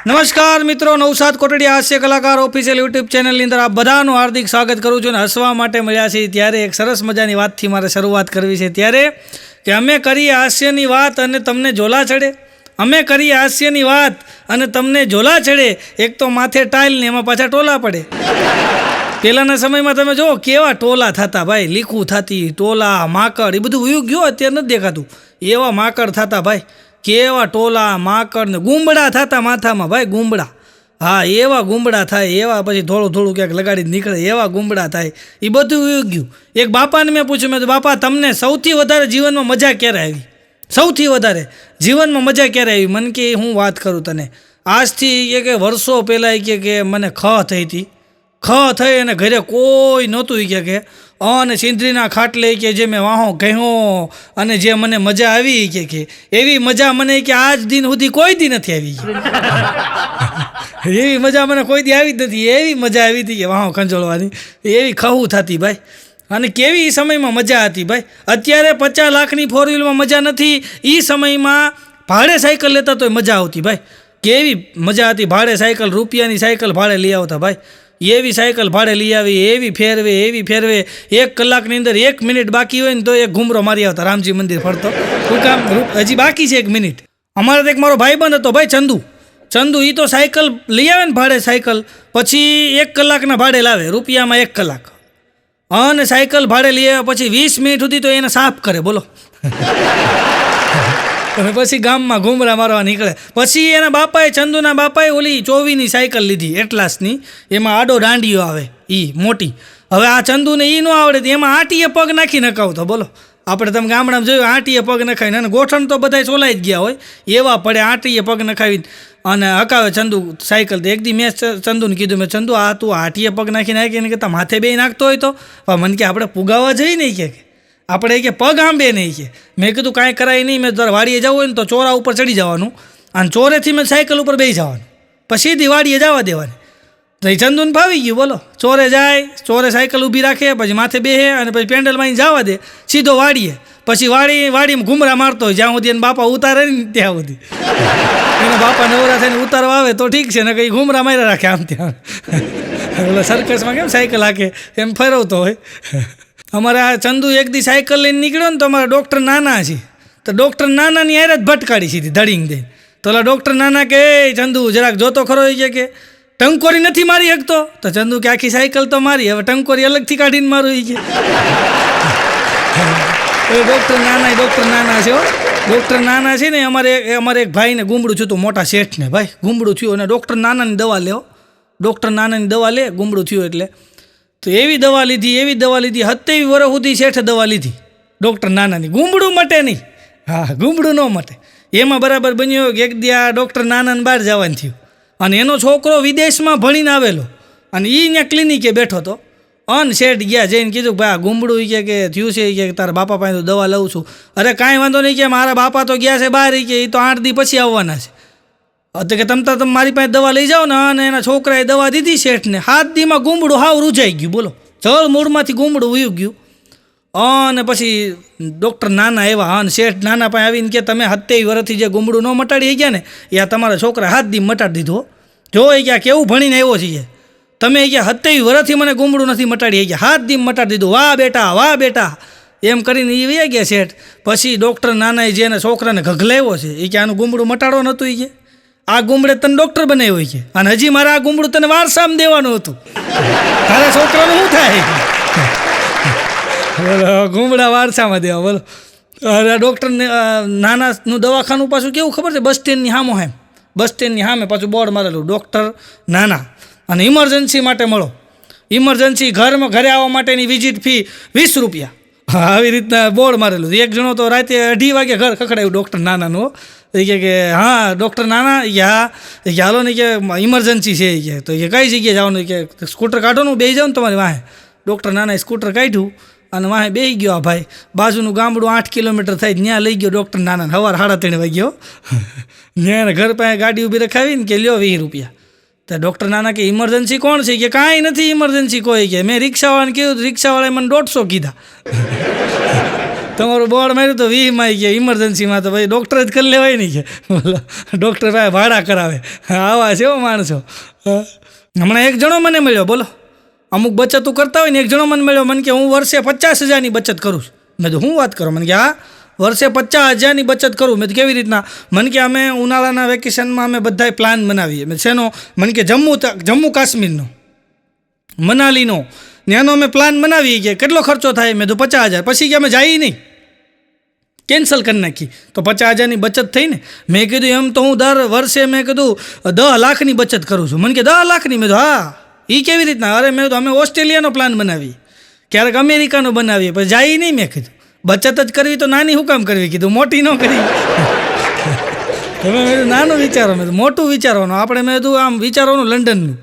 નમસ્કાર મિત્રો, નવસાદ કોટડિયા હાસ્ય કલાકાર ઓફિશિયલ યુટ્યુબ ચેનલની અંદર આપ બધાનું હાર્દિક સ્વાગત કરું છું. અને હસવા માટે મળ્યા છીએ ત્યારે એક સરસ મજાની વાતથી મારે શરૂઆત કરવી છે. ત્યારે કે અમે કરીએ હાસ્યની વાત અને તમને ઝોલા ચડે. અમે કરીએ હાસ્યની વાત અને તમને ઝોલા ચડે. એક તો માથે ટાઇલ ને એમાં પાછા ટોલા પડે. પહેલાંના સમયમાં તમે જુઓ કેવા ટોલા થતા ભાઈ, લીખું થતી, ટોલા, માકડ, એ બધું ઉયું ગયું અત્યારે નથી દેખાતું. એવા માકડ થતા ભાઈ, કેવા ટોલા, માકડ ને ગુંબડા થતા માથામાં ભાઈ, ગુંબડા. હા, એવા ગુંબડા થાય, એવા પછી થોડું થોડું ક્યાંક લગાડીને નીકળે એવા ગુંબડા થાય. એ બધું ઉયું ગયું. એક બાપાને મેં પૂછ્યું, મેં બાપા તમને સૌથી વધારે જીવનમાં મજા ક્યારે આવી? સૌથી વધારે જીવનમાં મજા ક્યારે આવી? મને કે હું વાત કરું તને, આજથી કે વર્ષો પહેલાં કે મને ખ થઈ હતી. ખ થઈ અને ઘરે કોઈ નહોતું કે અને સિંધરીના ખાટલે કે જે મેં વાહો કહ્યો અને જે મને મજા આવી કે એવી મજા મને કે આજ દિન સુધી કોઈ દી નથી આવી. એવી મજા મને કોઈ દી આવી જ નથી. એવી મજા આવી હતી કે વાહો ખંજોળવાની, એવી ખવું થતી ભાઈ. અને કેવી સમયમાં મજા હતી ભાઈ. અત્યારે 50 લાખની ફોર વ્હીલમાં મજા નથી. એ સમયમાં ભાડે સાયકલ લેતા તોય મજા આવતી ભાઈ. કેવી મજા હતી. ભાડે સાયકલ, રૂપિયાની સાયકલ ભાડે લઈ આવતા ભાઈ. એવી સાયકલ ભાડે લઈ આવી, એવી ફેરવે 1 કલાકની અંદર 1 મિનિટ બાકી હોય ને તો એક ઘૂમરો મારી આવતા રામજી મંદિર ફરતો. શું કામ હજી બાકી છે 1 મિનિટ? અમારે તો એક મારો ભાઈબંધ હતો ભાઈ, ચંદુ. એ તો સાયકલ લઈ આવે ને ભાડે સાયકલ, પછી 1 કલાકના ભાડે લાવે, રૂપિયામાં 1 કલાક. અને સાયકલ ભાડે લઈ આવે પછી 20 મિનિટ સુધી તો એને સાફ કરે બોલો. અને પછી ગામમાં ઘૂમરા મારવા નીકળે. પછી એના બાપાએ, ચંદુના બાપાએ ઓલી 24ની સાયકલ લીધી, એટલાસની. એમાં આડો દાંડીઓ આવે એ મોટી. હવે આ ચંદુને એ ન આવડે, એમાં આંટીએ પગ નાખી નખાવતો બોલો. આપણે તમે ગામડામાં જોયું, આંટીએ પગ નખાવીને, અને ગોઠણ તો બધા સોલાઈ જ ગયા હોય એવા પડે, આંટીએ પગ નખાવીને અને હકાવે ચંદુ સાયકલ. તો એક દી મેં ચંદુને કીધું, મેં ચંદુ આ તું આંટીએ પગ નાખીને કે માથે બે નાખતો હોય તો મને કે આપણે પુગાવા જઈએ નહીં કે આપણે કે પગ આંબે નહીં કે. મેં કીધું કાંઈ કરાય નહીં. મેં તારે વાડીએ જવું હોય ને તો ચોરા ઉપર ચડી જવાનું અને ચોરેથી મેં સાયકલ ઉપર બેસી જવાનું, પછી સીધી વાડીએ જવા દેવાની. તો એ ચંદુને ફાવી ગયું બોલો. ચોરે જાય, ચોરે સાયકલ ઊભી રાખે, પછી માથે બેસે અને પછી પેન્ડલમાં જવા દે સીધો વાડીએ. પછી વાડીમાં ઘૂમરા મારતો હોય જ્યાં સુધી એને બાપા ઉતારે ને ત્યાં સુધી. એના બાપા નવરા થઈને ઉતારવા આવે તો ઠીક છે, ને કંઈ ઘૂમરા માર્યા રાખે આમ ત્યાં. ઓલા સર્કસમાં કેમ સાયકલ હાકે એમ ફેરવતો હોય. અમારા ચંદુ એક દી સાયકલ લઈને નીકળ્યો ને તો અમારા ડૉક્ટર નાના છે, તો ડૉક્ટર નાનાની હારે જ ભટકાડી સીધી ધડીંગ દઈને. તો ઓલા ડૉક્ટર નાના કે ચંદુ જરાક જોતો ખરો કે ટંકોરી નથી મારી શકતો? તો ચંદુ કે આખી સાયકલ તો મારી, હવે ટંકોરી અલગથી કાઢીને મારું એ કે. ડૉક્ટર નાના છે. ડૉક્ટર નાના છે ને અમારે એક ભાઈને ગુમડું થયું હતું, મોટા શેઠને ભાઈ ગુમડું થયું, અને ડૉક્ટર નાનાની દવા લેવો. ડૉક્ટર નાનાની દવા લે, ગુમડું થયું એટલે. તો એવી દવા લીધી 27 વર્ષ સુધી શેઠે દવા લીધી ડૉક્ટર નાનાની. ગુમડું મટે નહીં. હા, ગુમડું ન મટે. એમાં બરાબર બન્યો કે એક દી આ ડૉક્ટર નાનાને બહાર જવાનું થયું, અને એનો છોકરો વિદેશમાં ભણીને આવેલો, અને એ ત્યાં ક્લિનિકે બેઠો હતો. અને શેઠ ગયા, જઈને કીધું ભાઈ આ ગુમડું કે થયું છે કે તારા બાપા પાસે દવા લઉં છું. અરે કાંઈ વાંધો નહીં કે મારા બાપા તો ગયા છે બહાર, કે એ તો 8 દી પછી આવવાના છે. તો કે તમે મારી પાસે દવા લઈ જાઓ ને. અને એના છોકરાએ દવા દીધી શેઠને. 7 દીમાં ગુમડું હાવ રૂજાઈ ગયું બોલો. જળ મૂળમાંથી ગુમડું ઉયું ગયું. અને પછી ડૉક્ટર નાના એવા, અને શેઠ નાના પાસે આવીને કે તમે 27 વર્ષથી જે ગુમડું ન મટાડી ગયા ને એ આ તમારા છોકરા 7 દી મટાડી દીધું. જો એ ક્યાં કેવું ભણીને આવ્યો છે તમે એ ક્યાં 27 વર્ષથી મને ગુમડું નથી મટાડી ગયા, 7 દી મટાડી દીધું. વાહ બેટા એમ કરીને એ વહી ગયા શેઠ. પછી ડૉક્ટર નાનાએ જેને છોકરાને ઘઘલાવ્યો છે એ કે આનું ગુમડું મટાડો નહોતું. એ કે આ ગુમડે તને ડૉક્ટર બનાવ્યો હોય છે, અને હજી મારે આ ગુમડું તને વારસામાં દેવાનું હતું. તારા છોકરાનું શું થાય? બોલો, ગુમડા વારસામાં દેવા બોલો. ડૉક્ટર નાનાનું દવાખાનું પાછું કેવું ખબર છે? બસ સ્ટેન્ડની સામે પાછું બોર્ડ મારેલું, ડૉક્ટર નાના, અને ઇમરજન્સી માટે મળો. ઇમરજન્સી ઘરે આવવા માટેની વિઝિટ ફી 20 રૂપિયા. આવી રીતના બોર્ડ મારેલું. એક જણો તો રાતે 2:30 વાગે ઘર ખખડાયું ડૉક્ટર નાનાનું. એ કે હા ડૉક્ટર નાના કે હાલો ને કે ઇમરજન્સી છે એ કે. તો એ કઈ જગ્યાએ જવાનું કે સ્કૂટર કાઢો ને બેસી જાઓ ને તમારી વાહે. ડૉક્ટર નાનાએ સ્કૂટર કાઢ્યું અને વાહે બેસી ગયો. આ ભાઈ બાજુનું ગામડું 8 કિલોમીટર થાય, ત્યાં લઈ ગયો ડૉક્ટર નાનાને. સવાર 3:30 વાગ્યો. ત્યાં ઘર પાસે ગાડી ઊભી રખાવીને કે લ્યો 20 રૂપિયા. તો ડૉક્ટર નાના કે ઇમરજન્સી કોણ છે? કે કાંઈ નથી ઇમરજન્સી કોઈ. કે મેં રિક્ષાવાળાને કીધું, રિક્ષાવાળાએ મને 150 કીધા. તમારું બોર્ડ માર્યું તો 20 માં ગયા ઇમરજન્સીમાં તો ભાઈ ડૉક્ટર જ કરી લેવાય નહીં કે બોલો ડૉક્ટર ભાઈ ભાડા કરાવે આવા છે એવો માણસો. હમણાં એક જણો મને મળ્યો બોલો અમુક બચતો કરતા હોય ને એક જણો મને મળ્યો મને કે હું વર્ષે 50,000ની બચત કરું છું. મેં તો હું વાત કરો મને કે હા વર્ષે 50,000ની બચત કરું. મેં તો કેવી રીતના? મને કે અમે ઉનાળાના વેકેશનમાં અમે બધાય પ્લાન બનાવીએ. મેં શેનો? મને કે જમ્મુ કાશ્મીરનો મનાલીનો ત્યાંનો અમે પ્લાન બનાવીએ કે કેટલો ખર્ચો થાય? મેં તો 50,000. પછી કે અમે જઈએ નહીં કેન્સલ કરી નાખી તો 50,000ની બચત થઈ ને. મેં કીધું એમ તો હું દર વર્ષે મેં કીધું 10 લાખની બચત કરું છું. મને કે 10 લાખની? મેં તો હા. એ કેવી રીતના? અરે મેં તો અમે ઓસ્ટ્રેલિયાનો પ્લાન બનાવીએ ક્યારેક અમેરિકાનો બનાવીએ પછી જઈએ નહીં. મેં કીધું બચત જ કરવી તો નાની શું કામ કરવી? કીધું મોટી ન કરી. તમે મેં નાનું વિચારો મેં મોટું વિચારવાનું આપણે. મેં કીધું આમ વિચારવાનું લંડનનું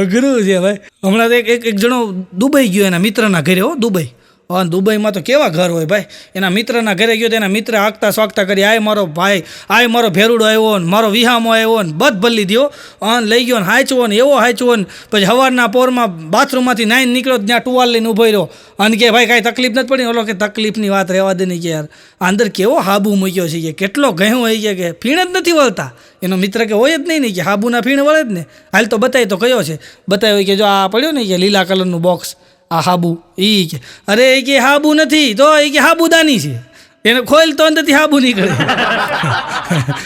અઘરું છે ભાઈ. હમણાં એક જણો દુબઈ ગયો એના મિત્રના ઘરે. દુબઈ અને દુબઈમાં તો કેવા ઘર હોય ભાઈ. એના મિત્રના ઘરે ગયો તો એના મિત્ર આગતા સ્વાગતા કરી આય મારો ભાઈ આય મારો ભેરુડો આવ્યો ને મારો વિહામો આવ્યો ને બધ ભલ્લી દ્યો અને લઈ ગયો ને હાંચવો ને એવો હાંચવો ને પછી સવારના પોરમાં બાથરૂમમાંથી નાઈને નીકળ્યો ત્યાં ટુવાલ લઈને ઊભો રહ્યો અને કે ભાઈ કાંઈ તકલીફ નથી પડી? ઓલો કે તકલીફની વાત રહેવા દે નહીં કે યાર અંદર કેવો હાબુ મૂક્યો છે કે કેટલો ઘઉં હોય કે ફીણ જ નથી વળતા. એનો મિત્ર કે હોય જ નહીં કે હાબુના ફીણ વળે જ ને. હાલ તો બતાવી તો કયો છે? બતાવ્યો કે જો આ પડ્યો ને કે લીલા કલરનું બોક્સ આ હાબુ. એ કે અરે એ કે હાબુ નથી તો એ કે હાબુદાની છે. એને ખોલ તો અંદરથી હાબુ નીકળે.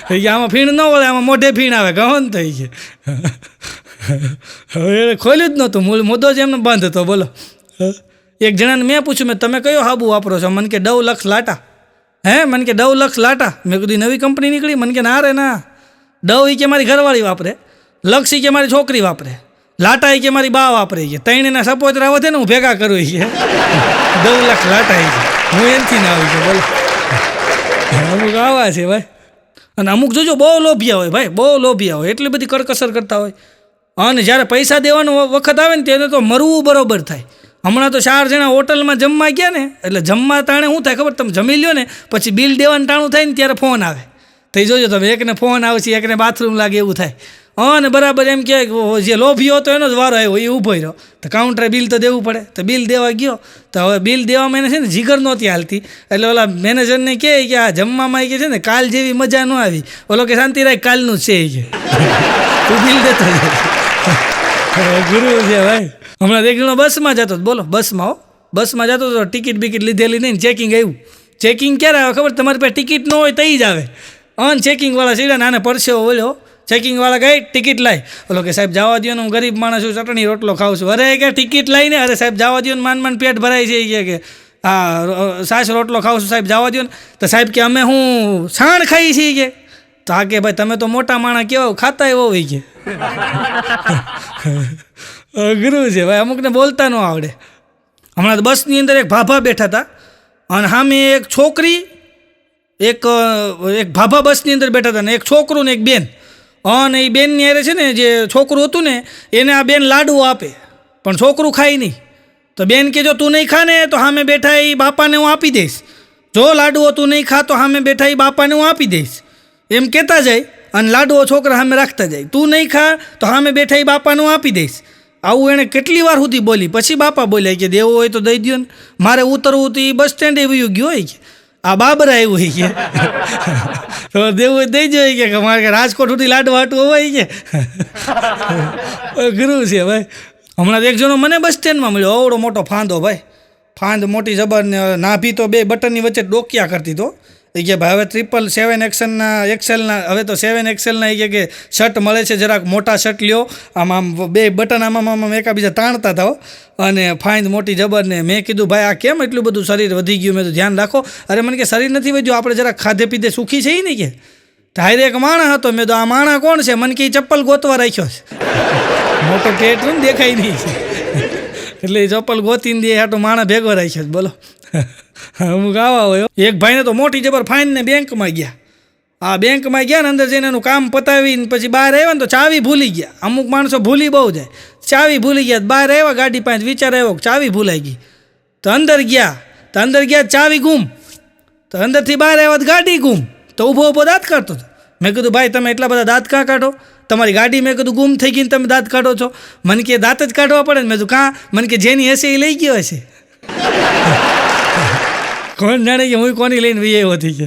કે આમાં ફીણ ન વળે આમાં મોઢે ફીણ આવે ગહન થઈ છે. હવે એને ખોલ્યું જ નહોતું મૂળ મુદ્દો જ એમને બંધ હતો બોલો. એક જણાને મેં પૂછ્યું મેં તમે કયો હાબુ વાપરો છો? મને કે ડવ લક્ષ લાટા. હે? મને કે ડવ લક્ષ લાટા. મેં કીધું નવી કંપની નીકળી? મને કે ના રે ના ડવ એ કે મારી ઘરવાળી વાપરે, લક્ષ કે મારી છોકરી વાપરે, લાટા કે મારી બા વાપરે છે. ત્રણેના સપોતરા વધે ને હું ભેગા કરું છે. 10 લાખ લાટા છે હું એનથી ના આવી છું બોલો. અમુક આવા છે ભાઈ. અને અમુક જોજો બહુ લોભિયા હોય ભાઈ, બહુ લોભિયા હોય એટલી બધી કરકસર કરતા હોય. અને જ્યારે પૈસા દેવાનો વખત આવે ને તેને તો મરવું બરોબર થાય. હમણાં તો 4 જણા હોટલમાં જમવા ગયા ને એટલે જમવા તાણે શું થાય ખબર? તમે જમી લ્યો ને પછી બિલ દેવાનું ટાણું થાય ને ત્યારે ફોન આવે. થઈ જોજો તમે એકને ફોન આવશે એકને બાથરૂમ લાગે એવું થાય. અને બરાબર એમ કે જે લોભીઓ હતો એનો જ વારો આવ્યો એ ઊભો રહ્યો તો કાઉન્ટરે બિલ તો દેવું પડે. તો બિલ દેવા ગયો તો હવે બિલ દેવામાં એને છે ને જીગર નહોતી હાલતી એટલે ઓલા મેનેજરને કહે કે આ જમવામાં કે છે ને કાલ જેવી મજા ન આવી. ઓલો કે શાંતિ રાખ કાલનું જ છે એ કે તું બિલ દેતો ગુરુ છે ભાઈ. હમણાં એક જણો બસમાં જતો બોલો બસમાં જતો તો ટિકિટ બિકિટ લીધેલી નહીં ચેકિંગ આવ્યું. ચેકિંગ ક્યારે આવે ખબર? તમારી પાસે ટિકિટ ન હોય તો જ આવે. ચેકિંગવાળા સીડા નાને પરસેવો બોલ્યો. ચેકિંગવાળા ગઈ ટિકિટ લાવી. ઓલો કે સાહેબ જવા દો ને હું ગરીબ માણસ છું ચટણી રોટલો ખાઉં છું. અરે કે ટિકિટ લાવીને અરે સાહેબ જવા દો ને માંડ પેટ ભરાય છે કે હા સાસ રોટલો ખાઉં છું સાહેબ જવા દો ને. તો સાહેબ કે અમે હું છાણ ખાઈ છીએ કે. તો હા કે ભાઈ તમે તો મોટા માણસ કેવો ખાતા એવો હોય કે. અઘરું છે ભાઈ અમુકને બોલતા ન આવડે. હમણાં તો બસની અંદર એક ભાભા બેઠા હતા અને સામે એક છોકરી એક ભાભા બસની અંદર બેઠા હતા ને એક છોકરું ને એક બેન. અને એ બેનની હારે છે ને જે છોકરું હતું ને એને આ બેન લાડુ આપે પણ છોકરું ખાય નહીં. તો બેન કે જો તું નહીં ખા ને તો સામે બેઠા એ બાપાને હું આપી દઈશ. જો લાડુઓ તું નહીં ખા તો સામે બેઠા એ બાપાને હું આપી દઈશ. એમ કહેતા જાય અને લાડુઓ છોકરા સામે રાખતા જાય. તું નહીં ખા તો સામે બેઠા એ બાપાને હું આપી દઈશ. આવું એણે કેટલી વાર સુધી બોલી. પછી બાપા બોલ્યા કે દેવો હોય તો દઈ દો ને. મારે ઉતરવું તો એ બસ સ્ટેન્ડે વયું ગયો હોય કે આ બાબરા આવ્યું હોય કે તો દેવું હોય દઈ જોઈએ કે મારે રાજકોટ સુધી લાડવા હાટું હોય કે અઘરું છે ભાઈ. હમણાં એક જણો મને બસ સ્ટેન્ડમાં મળ્યો અવડો મોટો ફાંદો ભાઈ. ફાંદ મોટી જબર ને નાભી તો 2 બટનની વચ્ચે ડોકિયા કરતી તો એ કે ભાઈ હવે 777 એક્સેલના હવે તો 7 એક્સેલના એ કે શર્ટ મળે છે જરાક મોટા શર્ટ લ્યો. આમ 2 બટન આમાં એકાબીજા તાણતા હતા અને ફાંદ મોટી જબર ને. મેં કીધું ભાઈ આ કેમ એટલું બધું શરીર વધી ગયું? મેં તો ધ્યાન રાખો. અરે મને કે શરીર નથી વધ્યું આપણે જરાક ખાધે પીધે સુખી છે ને કે. ધારે એક માણસ હતો. મેં તો આ માણસ કોણ છે? મને કે ચપ્પલ ગોતવા રાખ્યો છે. મોટો પેટ દેખાય નહીં એટલે ચપ્પલ ગોતીને દે હાટો માણસ ભેગો રાખ્યો બોલો. અમુક આવા હોય. એક ભાઈને તો મોટી જબર ફાઇનને બેંકમાં ગયા. આ બેંકમાં ગયા ને અંદર જઈને એનું કામ પતાવીને પછી બહાર આવ્યા ને તો ચાવી ભૂલી ગયા. અમુક માણસો ભૂલી બહુ જાય. ચાવી ભૂલી ગયા બહાર આવ્યા ગાડી પાસે વિચાર આવ્યો ચાવી ભૂલાઈ ગઈ. તો અંદર ગયા ચાવી ગુમ. તો અંદરથી બહાર આવ્યા તો ગાડી ગુમ. તો ઊભો દાંત કાઢતો હતો. મેં કીધું ભાઈ તમે એટલા બધા દાંત કાં કાઢો? તમારી ગાડી મેં કીધું ગુમ થઈ ગઈ ને તમે દાંત કાઢો છો? મને કે દાંત જ કાઢવા પડે ને. મેં કીધું કાં? મને કે જેની હશે એ લઈ ગયો હશે. કોણ જાણે કે હું કોની લઈને વી આવ્યો હતી કે